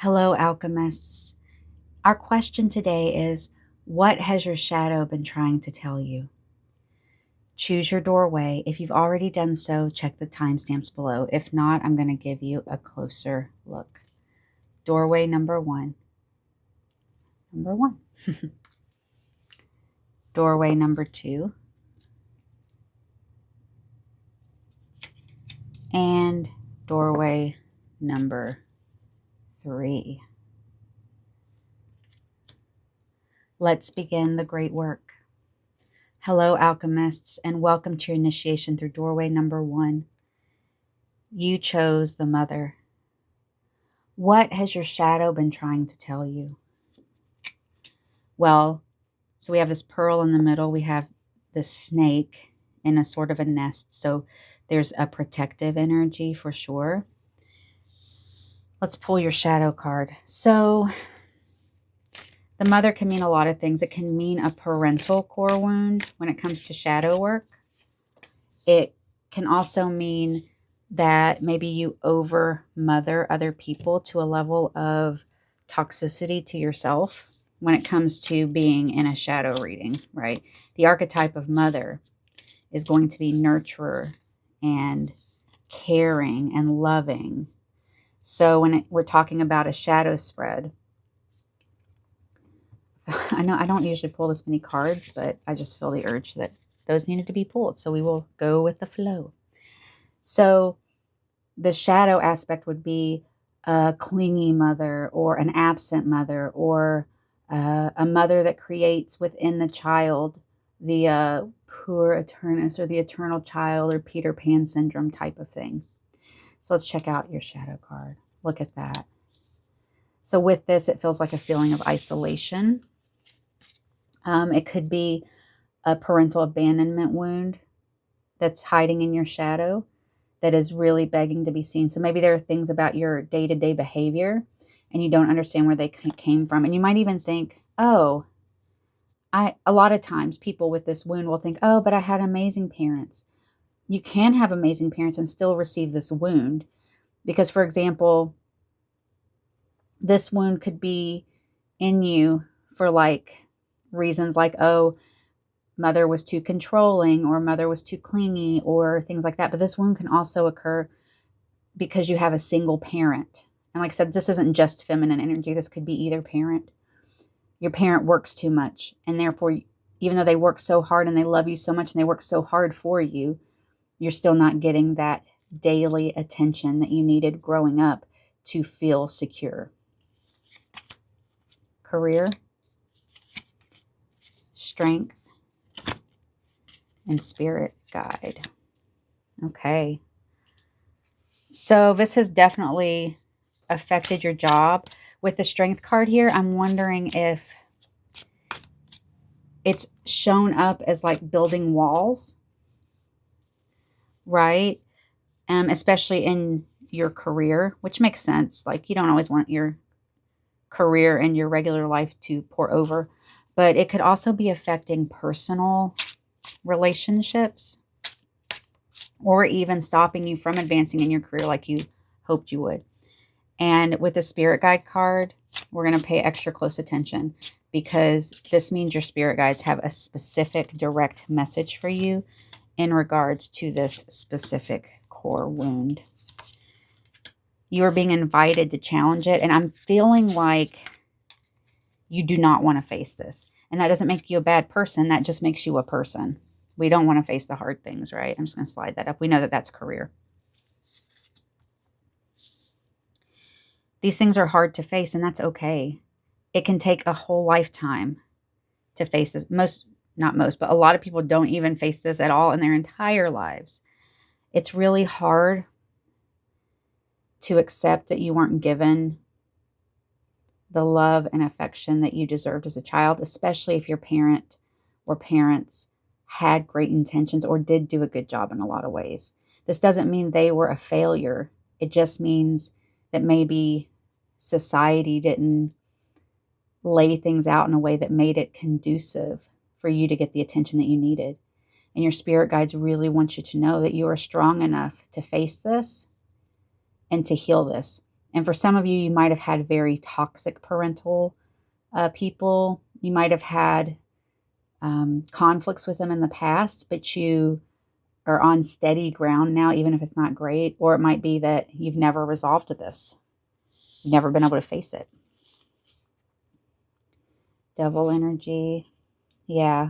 Hello, alchemists. Our question today is, what has your shadow been trying to tell you? Choose your doorway. If you've already done so, check the timestamps below. If not, I'm going to give you a closer look. Doorway number one. Number one. Doorway number two. And doorway number three. Let's begin the great work. Hello, alchemists, and welcome to your initiation through doorway number one. You chose the mother. What has your shadow been trying to tell you? Well, so we have this pearl in the middle. We have this snake in a sort of a nest. So there's a protective energy for sure. Let's pull your shadow card. So the mother can mean a lot of things. It can mean a parental core wound when it comes to shadow work. It can also mean that maybe you over mother other people to a level of toxicity to yourself when it comes to being in a shadow reading, right? The archetype of mother is going to be nurturer and caring and loving. So when we're talking about a shadow spread, I know I don't usually pull this many cards, but I just feel the urge that those needed to be pulled. So we will go with the flow. So the shadow aspect would be a clingy mother or an absent mother or a mother that creates within the child the poor eternus or the eternal child or Peter Pan syndrome type of thing. So let's check out your shadow card. Look at that. So with this, it feels like a feeling of isolation. It could be a parental abandonment wound that's hiding in your shadow that is really begging to be seen. So maybe there are things about your day-to-day behavior and you don't understand where they came from. And you might even think, oh, a lot of times people with this wound will think, oh, but I had amazing parents. You can have amazing parents and still receive this wound. Because, for example, this wound could be in you for reasons like, oh, mother was too controlling or mother was too clingy or things like that. But this wound can also occur because you have a single parent. And like I said, this isn't just feminine energy. This could be either parent. Your parent works too much. And therefore, even though they work so hard and they love you so much and they work so hard for you, you're still not getting that daily attention that you needed growing up to feel secure. Career, strength, and spirit guide. Okay. So this has definitely affected your job. With the strength card here, I'm wondering if it's shown up as like building walls, right? Especially in your career, which makes sense. Like you don't always want your career and your regular life to pour over, but it could also be affecting personal relationships or even stopping you from advancing in your career like you hoped you would. And with the spirit guide card, we're going to pay extra close attention because this means your spirit guides have a specific direct message for you in regards to this specific core wound. You are being invited to challenge it. And I'm feeling like you do not want to face this. And that doesn't make you a bad person. That just makes you a person. We don't want to face the hard things, right? I'm just going to slide that up. We know that that's career. These things are hard to face, and that's okay. It can take a whole lifetime to face this. Not most, but a lot of people don't even face this at all in their entire lives. It's really hard to accept that you weren't given the love and affection that you deserved as a child, especially if your parent or parents had great intentions or did do a good job in a lot of ways. This doesn't mean they were a failure. It just means that maybe society didn't lay things out in a way that made it conducive for you to get the attention that you needed. And your spirit guides really want you to know that you are strong enough to face this and to heal this. And for some of you, you might have had very toxic parental people. You might have had conflicts with them in the past, but you are on steady ground now, even if it's not great. Or it might be that you've never resolved this. You've never been able to face it. Devil energy. Yeah.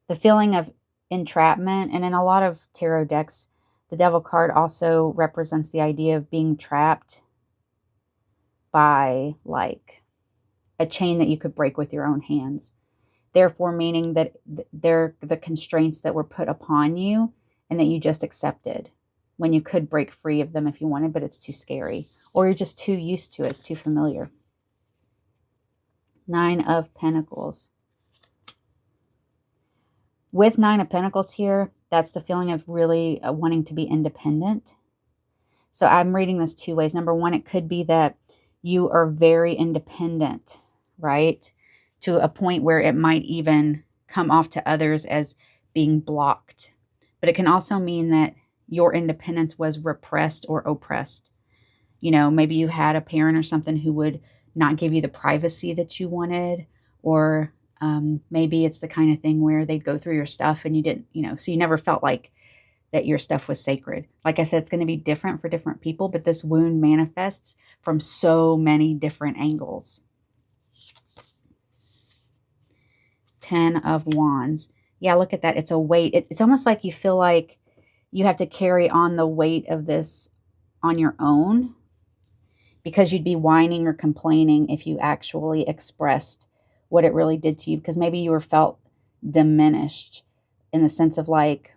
The feeling of entrapment. And in a lot of tarot decks, the devil card also represents the idea of being trapped by like a chain that you could break with your own hands. Therefore, meaning that they're the constraints that were put upon you and that you just accepted when you could break free of them if you wanted, but it's too scary. Or you're just too used to it. It's too familiar. 9 of Pentacles. With 9 of Pentacles here, that's the feeling of really wanting to be independent. So I'm reading this 2 ways. Number one, it could be that you are very independent, right? To a point where it might even come off to others as being blocked. But it can also mean that your independence was repressed or oppressed. You know, maybe you had a parent or something who would not give you the privacy that you wanted, or maybe it's the kind of thing where they'd go through your stuff and you didn't, so you never felt like that your stuff was sacred. Like I said, it's going to be different for different people, but this wound manifests from so many different angles. 10 of Wands. Yeah, look at that. It's a weight. It's almost like you feel like you have to carry on the weight of this on your own, because you'd be whining or complaining if you actually expressed what it really did to you, because maybe you were felt diminished in the sense of like,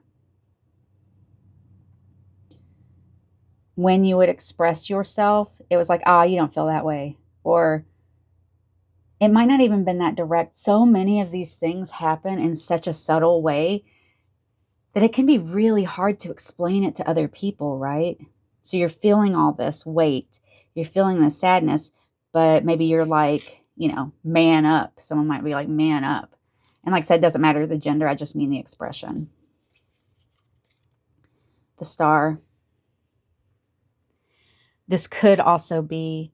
when you would express yourself, it was like, you don't feel that way. Or it might not even been that direct. So many of these things happen in such a subtle way that it can be really hard to explain it to other people, right? So you're feeling all this weight, you're feeling this sadness, but maybe you're like, man up. Someone might be like, man up. And like I said, it doesn't matter the gender, I just mean the expression. The Star. This could also be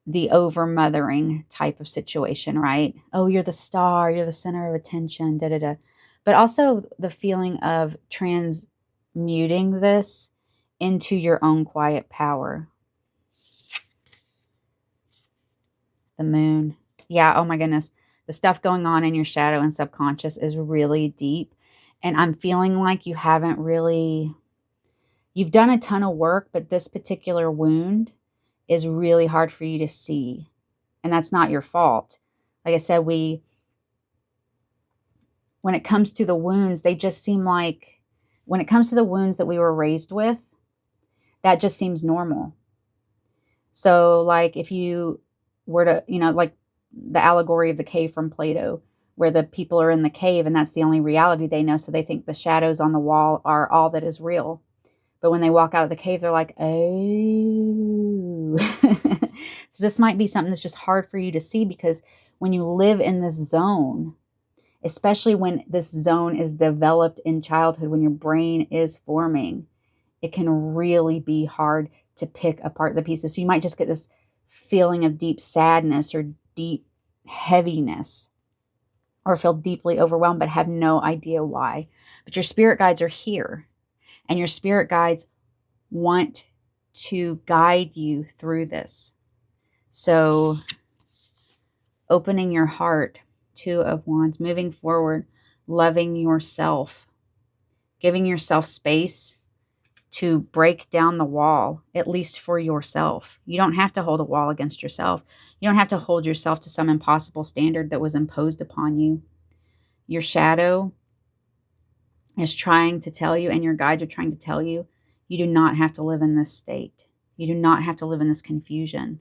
the over-mothering type of situation, right? Oh, you're the star, you're the center of attention, da-da-da. But also the feeling of transmuting this into your own quiet power. The Moon. Yeah, oh my goodness. The stuff going on in your shadow and subconscious is really deep. And I'm feeling like you haven't really... You've done a ton of work, but this particular wound is really hard for you to see. And that's not your fault. Like I said, when it comes to the wounds, they just seem like, when it comes to the wounds that we were raised with, that just seems normal. So like if you were to, like the allegory of the cave from Plato, where the people are in the cave and that's the only reality they know. So they think the shadows on the wall are all that is real. But when they walk out of the cave, they're like, oh. So this might be something that's just hard for you to see, because when you live in this zone, especially when this zone is developed in childhood, when your brain is forming, it can really be hard to pick apart the pieces. So you might just get this feeling of deep sadness or deep heaviness, or feel deeply overwhelmed but have no idea why. But your spirit guides are here. And your spirit guides want to guide you through this. So opening your heart, 2 of Wands, moving forward, loving yourself, giving yourself space to break down the wall, at least for yourself. You don't have to hold a wall against yourself. You don't have to hold yourself to some impossible standard that was imposed upon you. Your shadow is trying to tell you, and your guides are trying to tell you, you do not have to live in this state. You do not have to live in this confusion.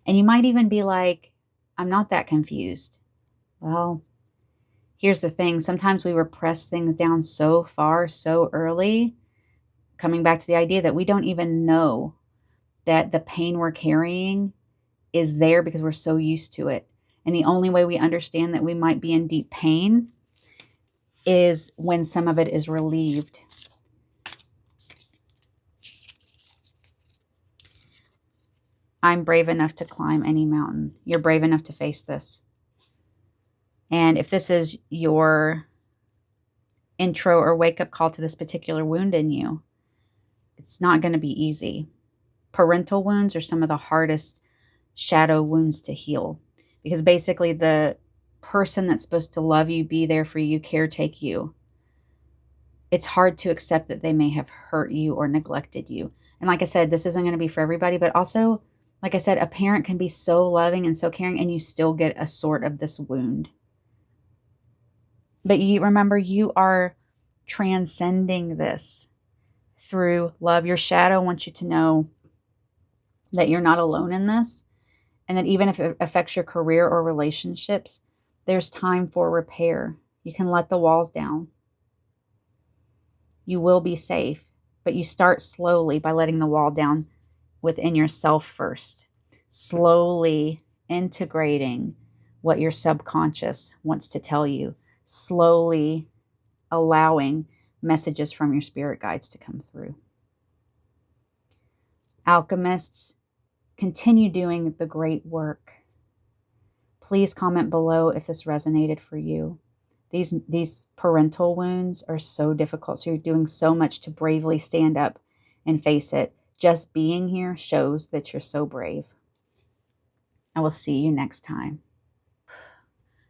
And you might even be like, I'm not that confused. Well, here's the thing. Sometimes we repress things down so far, so early, coming back to the idea that we don't even know that the pain we're carrying is there because we're so used to it. And the only way we understand that we might be in deep pain is when some of it is relieved. I'm brave enough to climb any mountain. You're brave enough to face this. And if this is your intro or wake-up call to this particular wound in you, it's not going to be easy. Parental wounds are some of the hardest shadow wounds to heal, because basically the person that's supposed to love you, be there for you, caretake you, it's hard to accept that they may have hurt you or neglected you. And like I said, this isn't going to be for everybody, but also, like I said, a parent can be so loving and so caring, and you still get a sort of this wound. But you remember, you are transcending this through love. Your shadow wants you to know that you're not alone in this, and that even if it affects your career or relationships, there's time for repair. You can let the walls down. You will be safe, but you start slowly by letting the wall down within yourself first. Slowly integrating what your subconscious wants to tell you. Slowly allowing messages from your spirit guides to come through. Alchemists, continue doing the great work. Please comment below if this resonated for you. These parental wounds are so difficult. So you're doing so much to bravely stand up and face it. Just being here shows that you're so brave. I will see you next time.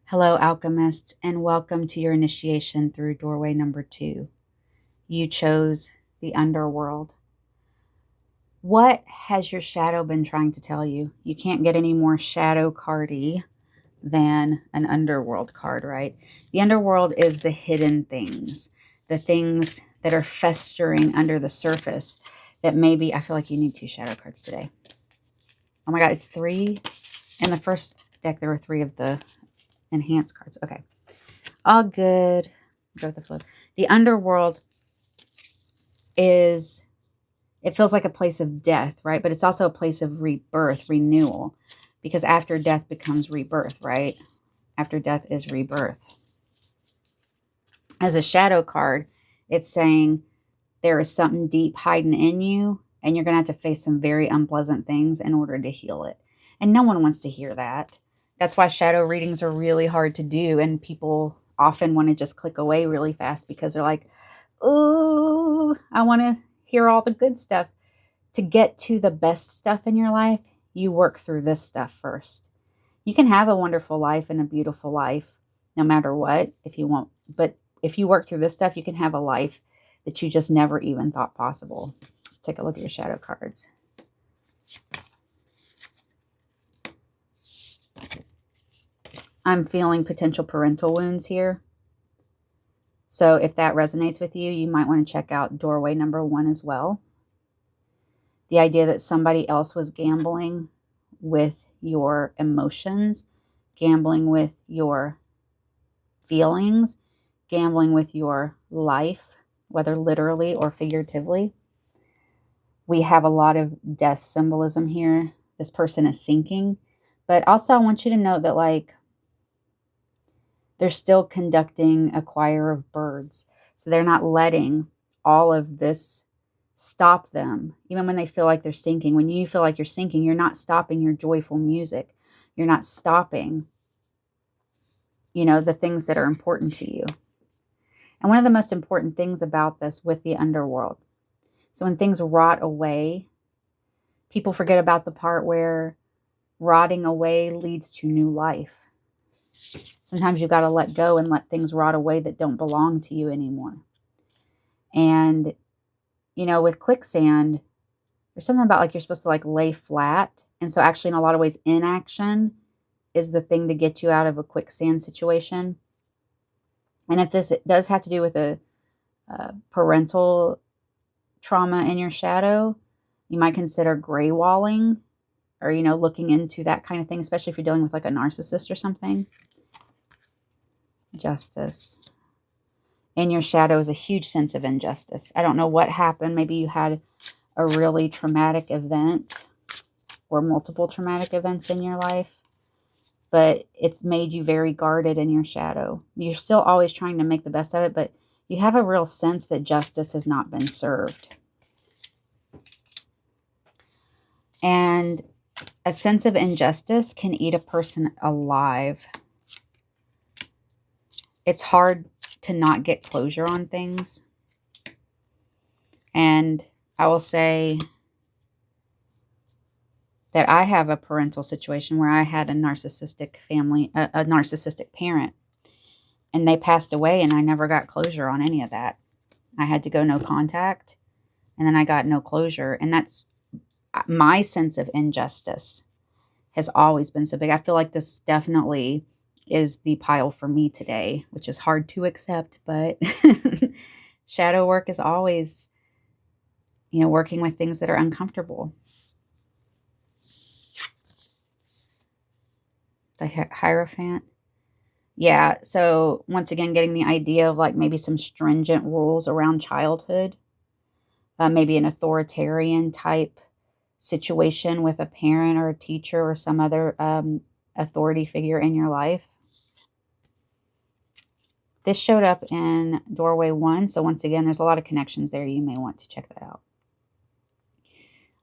Hello, alchemists, and welcome to your initiation through doorway number 2. You chose the underworld. What has your shadow been trying to tell you? You can't get any more shadow cardy than an underworld card, right? The underworld is the hidden things, the things that are festering under the surface that maybe, I feel like you need 2 shadow cards today. Oh my God, it's 3. In the first deck, there were 3 of the enhanced cards. Okay, all good. Go with the flow. The underworld is, it feels like a place of death, right? But it's also a place of rebirth, renewal, because after death becomes rebirth, right? After death is rebirth. As a shadow card, it's saying there is something deep hiding in you, and you're going to have to face some very unpleasant things in order to heal it. And no one wants to hear that. That's why shadow readings are really hard to do, and people often want to just click away really fast because they're like, oh, I want to hear all the good stuff. To get to the best stuff in your life, you work through this stuff first. You can have a wonderful life and a beautiful life no matter what, if you want. But if you work through this stuff, you can have a life that you just never even thought possible. Let's take a look at your shadow cards. I'm feeling potential parental wounds here. So if that resonates with you, you might want to check out doorway number 1 as well. The idea that somebody else was gambling with your emotions, gambling with your feelings, gambling with your life, whether literally or figuratively. We have a lot of death symbolism here. This person is sinking. But also I want you to note that, like, they're still conducting a choir of birds. So they're not letting all of this stop them. Even when they feel like they're sinking. When you feel like you're sinking, you're not stopping your joyful music. You're not stopping, you know, the things that are important to you. And one of the most important things about this with the underworld. So when things rot away, people forget about the part where rotting away leads to new life. Sometimes you've got to let go and let things rot away that don't belong to you anymore. And, you know, with quicksand, there's something about, like, you're supposed to, like, lay flat. And so actually, in a lot of ways, inaction is the thing to get you out of a quicksand situation. And if this does have to do with a parental trauma in your shadow, you might consider gray walling, or, you know, looking into that kind of thing, especially if you're dealing with, like, a narcissist or something. Justice. In your shadow is a huge sense of injustice. I don't know what happened. Maybe you had a really traumatic event or multiple traumatic events in your life, but it's made you very guarded in your shadow. You're still always trying to make the best of it, but you have a real sense that justice has not been served. And a sense of injustice can eat a person alive. It's hard to not get closure on things. And I will say that I have a parental situation where I had a narcissistic family, a narcissistic parent, and they passed away, and I never got closure on any of that. I had to go no contact, and then I got no closure. And that's my sense of injustice has always been so big. I feel like this definitely is the pile for me today, which is hard to accept, but shadow work is always, working with things that are uncomfortable. The Hierophant. Yeah, so once again, getting the idea of like maybe some stringent rules around childhood, maybe an authoritarian type situation with a parent or a teacher or some other authority figure in your life. This showed up in Doorway 1, so once again, there's a lot of connections there. You may want to check that out.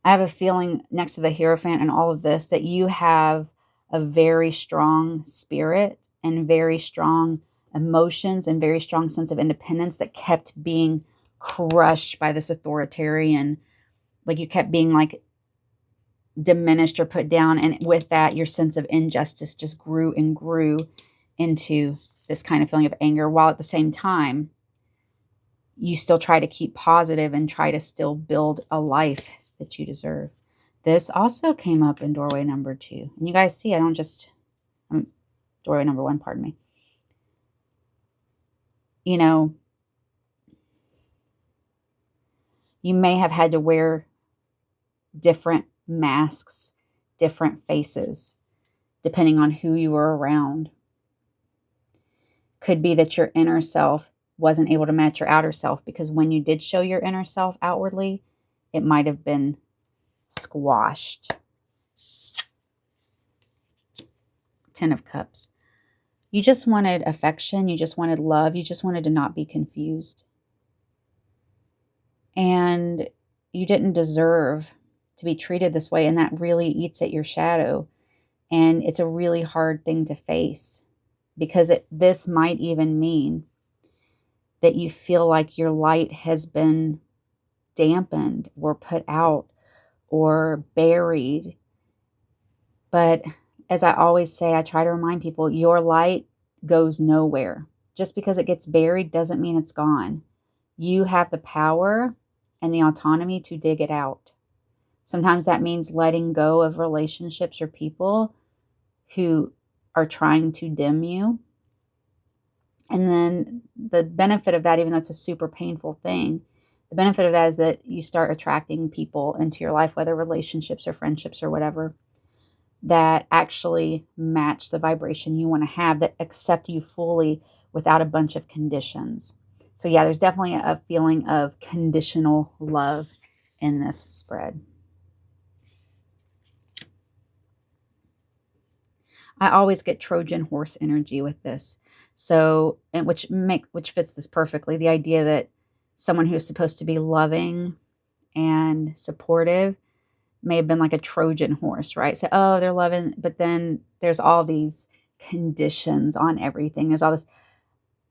I have a feeling next to the Hierophant and all of this that you have a very strong spirit and very strong emotions and very strong sense of independence that kept being crushed by this authoritarian, like you kept being like diminished or put down. And with that, your sense of injustice just grew and grew into this kind of feeling of anger, while at the same time, you still try to keep positive and try to still build a life that you deserve. This also came up in Doorway number 2. And you guys see, Doorway number 1, pardon me. You may have had to wear different masks, different faces, depending on who you were around. Could be that your inner self wasn't able to match your outer self, because when you did show your inner self outwardly, it might have been squashed. 10 of Cups. You just wanted affection. You just wanted love. You just wanted to not be confused. And you didn't deserve to be treated this way. And that really eats at your shadow. And it's a really hard thing to face, because this might even mean that you feel like your light has been dampened or put out or buried. But as I always say, I try to remind people, your light goes nowhere. Just because it gets buried doesn't mean it's gone. You have the power and the autonomy to dig it out. Sometimes that means letting go of relationships or people who are trying to dim you. And then the benefit of that, even though it's a super painful thing, the benefit of that is that you start attracting people into your life, whether relationships or friendships or whatever, that actually match the vibration you want to have, that accept you fully without a bunch of conditions. So yeah, there's definitely a feeling of conditional love in this spread. I always get Trojan horse energy with this. So, and which fits this perfectly. The idea that someone who's supposed to be loving and supportive may have been like a Trojan horse, right? So, oh, they're loving, but then there's all these conditions on everything. There's all this,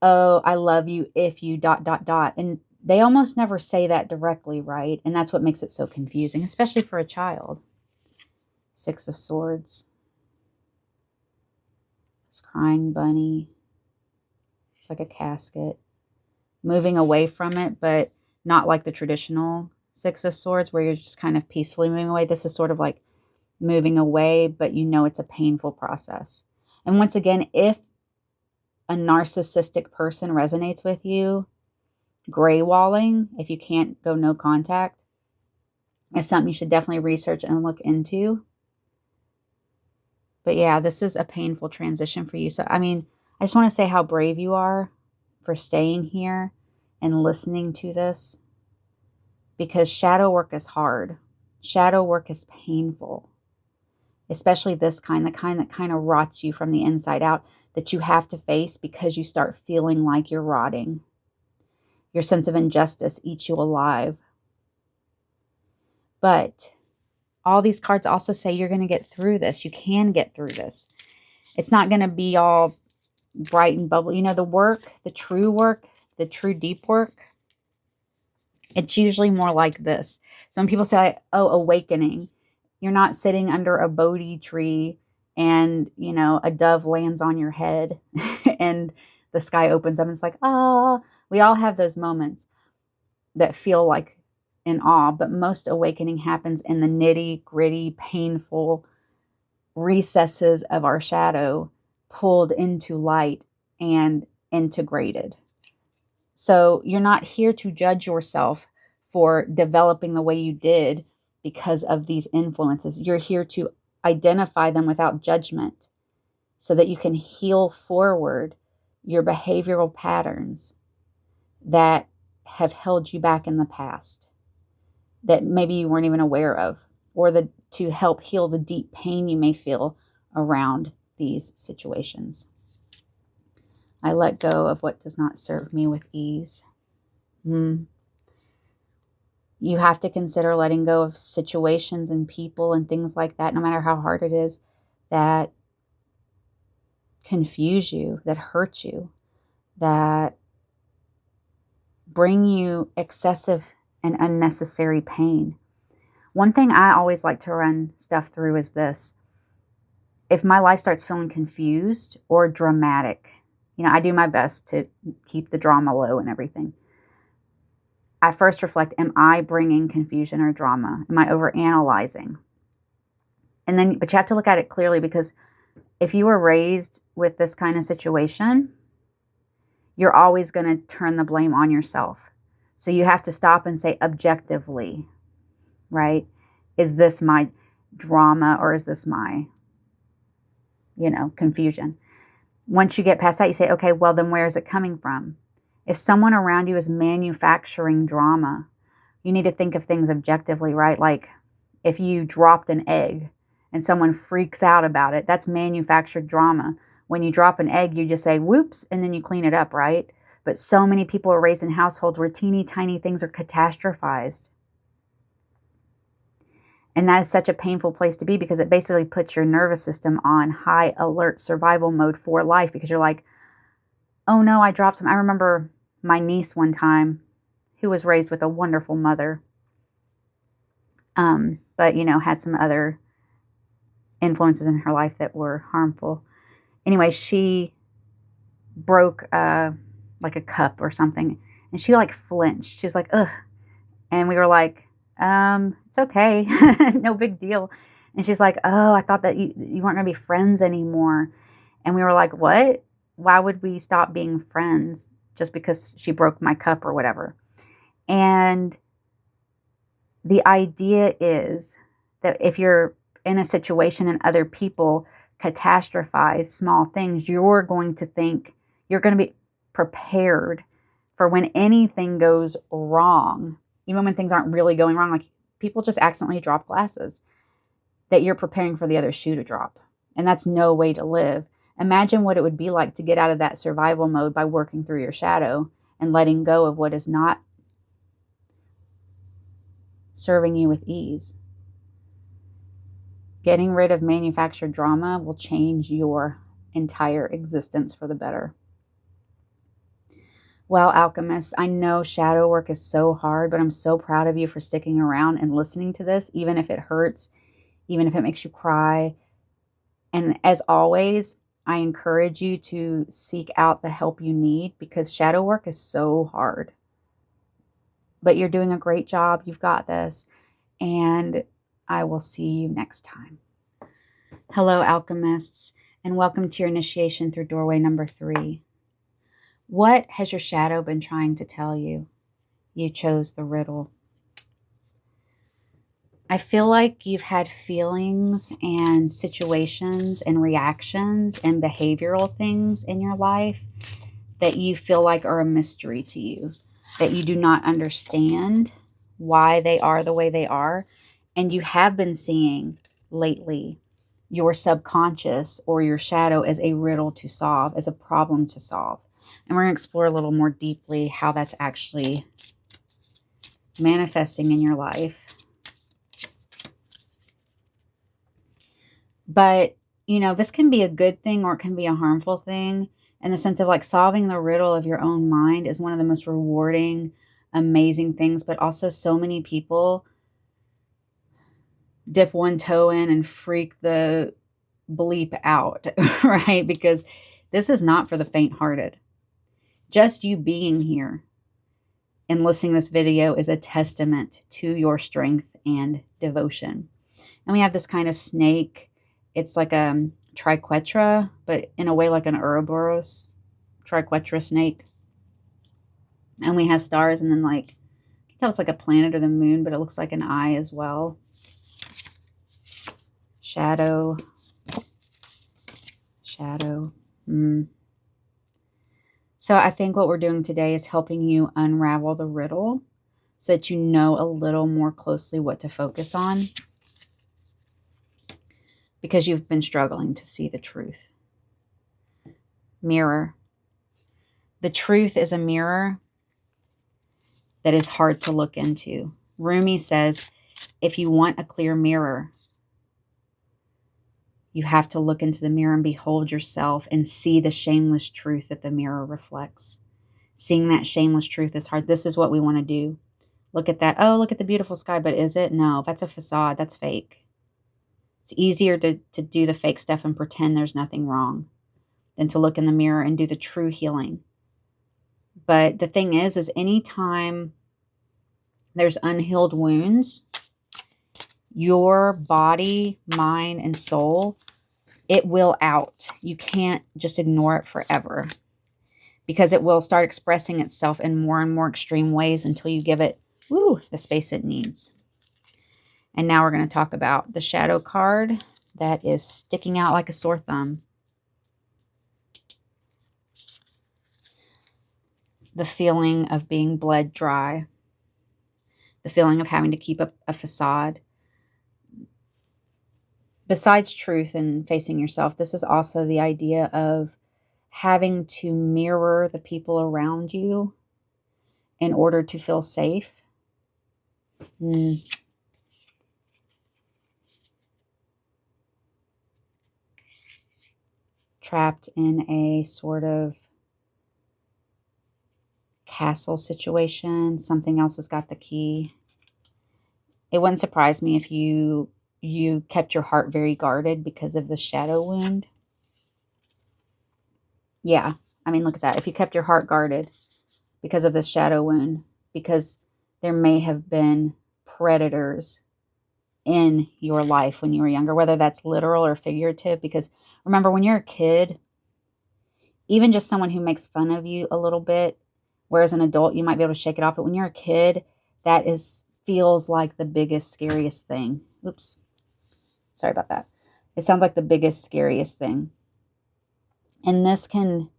oh, I love you if you ... And they almost never say that directly, right? And that's what makes it so confusing, especially for a child. 6 of Swords. This crying bunny. It's like a casket. Moving away from it, but not like the traditional 6 of Swords where you're just kind of peacefully moving away. This is sort of like moving away, but you know it's a painful process. And once again, if a narcissistic person resonates with you, gray walling, if you can't go no contact, is something you should definitely research and look into. But yeah, this is a painful transition for you. So, I mean, I just want to say how brave you are for staying here and listening to this, because shadow work is hard. Shadow work is painful, especially this kind, the kind that kind of rots you from the inside out, that you have to face because you start feeling like you're rotting. Your sense of injustice eats you alive. But all these cards also say you're going to get through this. You can get through this. It's not going to be all bright and bubbly. You know, the work, the true deep work, it's usually more like this. Some people say, oh, awakening. You're not sitting under a Bodhi tree and, you know, a dove lands on your head and the sky opens up and it's like, ah. We all have those moments that feel like in awe, but most awakening happens in the nitty gritty, painful recesses of our shadow, pulled into light and integrated. So you're not here to judge yourself for developing the way you did because of these influences. You're here to identify them without judgment so that you can heal forward your behavioral patterns that have held you back in the past that maybe you weren't even aware of, or to help heal the deep pain you may feel around these situations. I let go of what does not serve me with ease. You have to consider letting go of situations and people and things like that, no matter how hard it is, that confuse you, that hurt you, that bring you excessive and unnecessary pain. One thing I always like to run stuff through is this. If my life starts feeling confused or dramatic, you know, I do my best to keep the drama low and everything. I first reflect, am I bringing confusion or drama? Am I overanalyzing? And then, but you have to look at it clearly, because if you were raised with this kind of situation, you're always going to turn the blame on yourself. So you have to stop and say objectively, right? Is this my drama or is this my, you know, confusion? Once you get past that, you say, okay, well, then where is it coming from? If someone around you is manufacturing drama, you need to think of things objectively, right? Like if you dropped an egg and someone freaks out about it, that's manufactured drama. When you drop an egg, you just say, whoops, and then you clean it up, right? But so many people are raised in households where teeny tiny things are catastrophized. And that is such a painful place to be, because it basically puts your nervous system on high alert survival mode for life, because you're like, oh no, I dropped some. I remember my niece one time, who was raised with a wonderful mother, but, you know, had some other influences in her life that were harmful. Anyway, she broke like a cup or something, and she like flinched. She was like, ugh. And we were like, it's okay. No big deal. And she's like, oh, I thought that you weren't going to be friends anymore. And we were like, what? Why would we stop being friends just because she broke my cup or whatever? And the idea is that if you're in a situation and other people catastrophize small things, you're going to think, you're going to be prepared for when anything goes wrong, even when things aren't really going wrong, like people just accidentally drop glasses, that you're preparing for the other shoe to drop. And that's no way to live. Imagine what it would be like to get out of that survival mode by working through your shadow and letting go of what is not serving you with ease. Getting rid of manufactured drama will change your entire existence for the better. Well, alchemists, I know shadow work is so hard, but I'm so proud of you for sticking around and listening to this, even if it hurts, even if it makes you cry. And as always, I encourage you to seek out the help you need, because shadow work is so hard. But you're doing a great job. You've got this. And I will see you next time. Hello, alchemists, and welcome to your initiation through doorway number 3. What has your shadow been trying to tell you? You chose the riddle. I feel like you've had feelings and situations and reactions and behavioral things in your life that you feel like are a mystery to you, that you do not understand why they are the way they are. And you have been seeing lately your subconscious or your shadow as a riddle to solve, as a problem to solve. And we're going to explore a little more deeply how that's actually manifesting in your life. But, you know, this can be a good thing or it can be a harmful thing, in the sense of like solving the riddle of your own mind is one of the most rewarding, amazing things. But also, so many people dip one toe in and freak the bleep out, right? Because this is not for the faint-hearted. Just you being here and listening to this video is a testament to your strength and devotion. And we have this kind of snake. It's like a triquetra, but in a way like an Ouroboros triquetra snake. And we have stars, and then like, you can tell it's like a planet or the moon, but it looks like an eye as well. Shadow. Shadow. So I think what we're doing today is helping you unravel the riddle so that you know a little more closely what to focus on, because you've been struggling to see the truth. Mirror. The truth is a mirror that is hard to look into. Rumi says, if you want a clear mirror, you have to look into the mirror and behold yourself and see the shameless truth that the mirror reflects. Seeing that shameless truth is hard. This is what we want to do. Look at that. Oh, look at the beautiful sky. But is it? No, that's a facade. That's fake. It's easier to do the fake stuff and pretend there's nothing wrong than to look in the mirror and do the true healing. But the thing is anytime there's unhealed wounds, your body, mind, and soul, it will out. You can't just ignore it forever, because it will start expressing itself in more and more extreme ways until you give it the space it needs. And now we're going to talk about the shadow card that is sticking out like a sore thumb. The feeling of being bled dry. The feeling of having to keep up a facade. Besides truth and facing yourself, this is also the idea of having to mirror the people around you in order to feel safe. Trapped in a sort of castle situation. Something else has got the key. It wouldn't surprise me if you kept your heart very guarded because of the shadow wound. Yeah, I mean, look at that. If you kept your heart guarded because of this shadow wound, because there may have been predators in your life when you were younger, whether that's literal or figurative. Because remember, when you're a kid, even just someone who makes fun of you a little bit, whereas an adult, you might be able to shake it off. But when you're a kid, that feels like the biggest, scariest thing. Oops. Sorry about that. It sounds like the biggest, scariest thing. And this can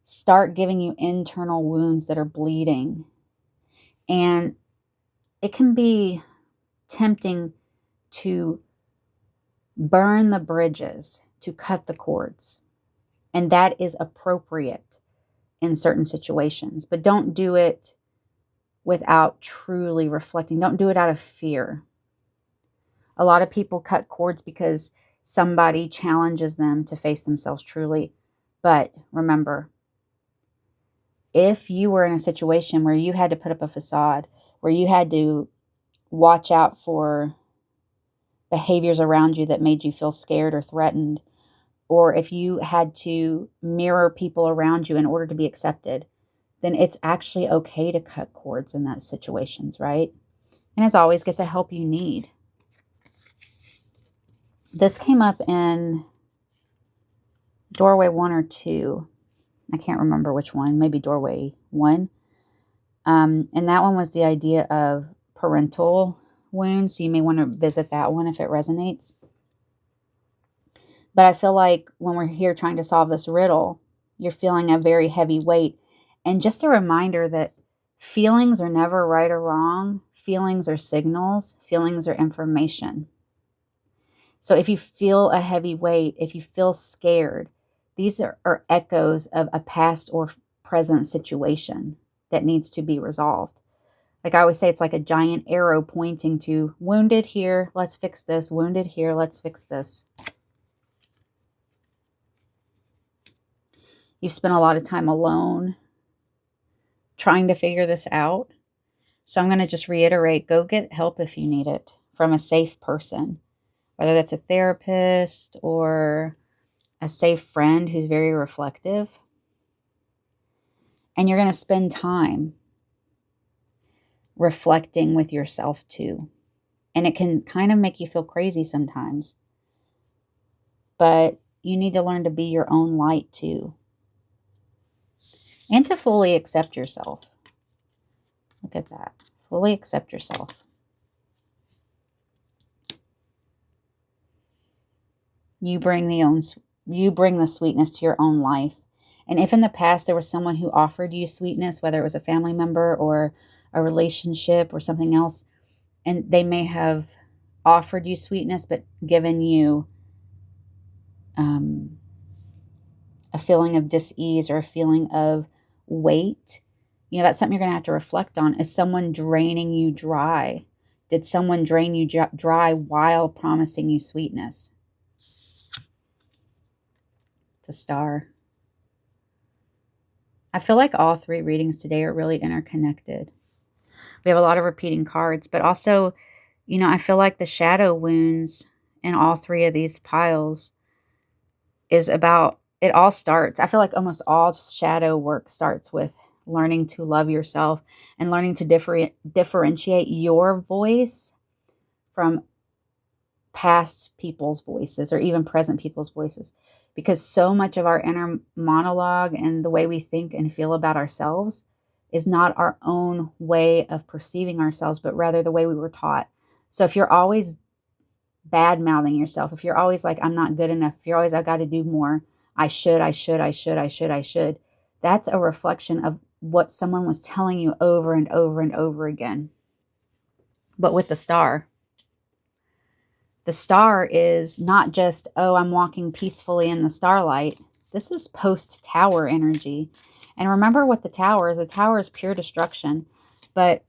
start giving you internal wounds that are bleeding. And it can be tempting to burn the bridges, to cut the cords. And that is appropriate in certain situations. But don't do it without truly reflecting. Don't do it out of fear. A lot of people cut cords because somebody challenges them to face themselves truly. But remember, if you were in a situation where you had to put up a facade, where you had to watch out for behaviors around you that made you feel scared or threatened, or if you had to mirror people around you in order to be accepted, then it's actually okay to cut cords in those situations, right? And as always, get the help you need. This came up in doorway 1 or 2. I can't remember which one, maybe doorway 1. And that one was the idea of parental wounds. So you may want to visit that one if it resonates. But I feel like when we're here trying to solve this riddle, you're feeling a very heavy weight. And just a reminder that feelings are never right or wrong. Feelings are signals. Feelings are information. So if you feel a heavy weight, if you feel scared, these are echoes of a past or present situation that needs to be resolved. Like I always say, it's like a giant arrow pointing to wounded here, let's fix this. Wounded here, let's fix this. You've spent a lot of time alone trying to figure this out. So I'm going to just reiterate, go get help if you need it from a safe person, whether that's a therapist or a safe friend who's very reflective. And you're going to spend time reflecting with yourself too. And it can kind of make you feel crazy sometimes. But you need to learn to be your own light too. And to fully accept yourself. Look at that. Fully accept yourself. You bring the sweetness to your own life. And if in the past there was someone who offered you sweetness, whether it was a family member or a relationship or something else, and they may have offered you sweetness but given you a feeling of dis-ease or a feeling of weight, that's something you're going to have to reflect on. Is someone draining you dry? Did someone drain you dry while promising you sweetness? It's a star. I feel like all three readings today are really interconnected. We have a lot of repeating cards, but also, I feel like the shadow wounds in all three of these piles is about, it all starts. I feel like almost all shadow work starts with learning to love yourself and learning to differentiate your voice from past people's voices or even present people's voices. Because so much of our inner monologue and the way we think and feel about ourselves is not our own way of perceiving ourselves, but rather the way we were taught. So if you're always bad mouthing yourself, if you're always like, I'm not good enough, if you're always, I've got to do more, I should, that's a reflection of what someone was telling you over and over and over again. But with the star is not just, oh, I'm walking peacefully in the starlight. This is post-tower energy. And remember what the tower is. The tower is pure destruction. But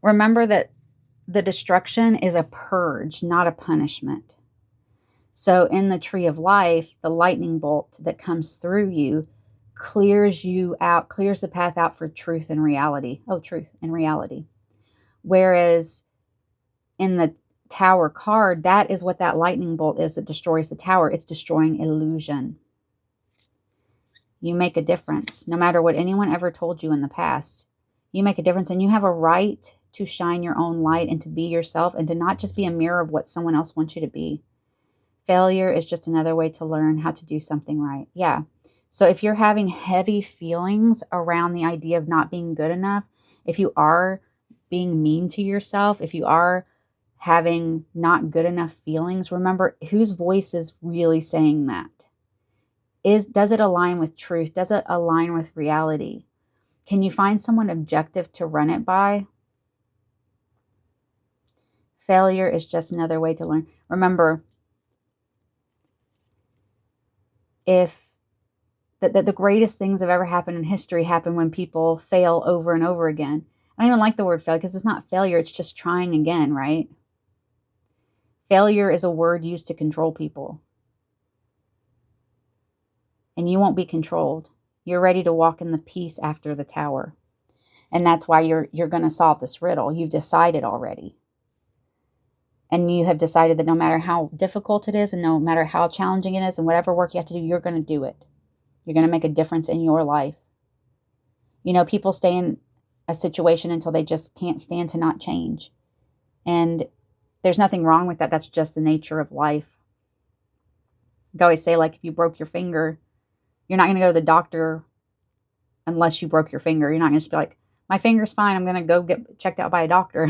remember that the destruction is a purge, not a punishment. So in the tree of life, the lightning bolt that comes through you clears you out, clears the path out for truth and reality. Oh, truth and reality. Whereas in the tower card, that is what that lightning bolt is that destroys the tower. It's destroying illusion. You make a difference. No matter what anyone ever told you in the past, you make a difference, and you have a right to shine your own light and to be yourself and to not just be a mirror of what someone else wants you to be. Failure is just another way to learn how to do something right. Yeah. So if you're having heavy feelings around the idea of not being good enough, if you are being mean to yourself, if you are having not good enough feelings, remember whose voice is really saying that. Does it align with truth? Does it align with reality? Can you find someone objective to run it by? Failure is just another way to learn. Remember, if the greatest things that have ever happened in history happen when people fail over and over again. I don't even like the word fail because it's not failure. It's just trying again, right? Failure is a word used to control people. And you won't be controlled. You're ready to walk in the peace after the tower. And that's why you're going to solve this riddle. You've decided already. And you have decided that no matter how difficult it is and no matter how challenging it is and whatever work you have to do, you're going to do it. You're going to make a difference in your life. People stay in a situation until they just can't stand to not change. And there's nothing wrong with that. That's just the nature of life. I always say, like, if you broke your finger, you're not going to go to the doctor unless you broke your finger. You're not going to just be like, my finger's fine, I'm going to go get checked out by a doctor.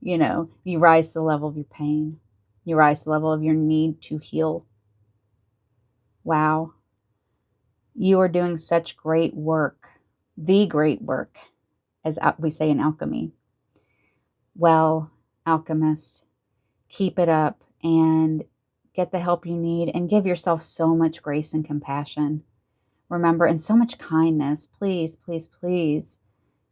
You rise to the level of your pain. You rise to the level of your need to heal. Wow. You are doing such great work. The great work, as we say in alchemy. Well, alchemists, keep it up and get the help you need and give yourself so much grace and compassion. Remember, and so much kindness. Please, please, please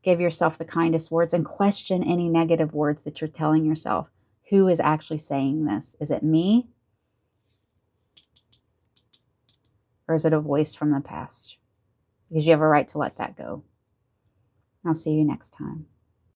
give yourself the kindest words and question any negative words that you're telling yourself. Who is actually saying this? Is it me? Or is it a voice from the past? Because you have a right to let that go. I'll see you next time.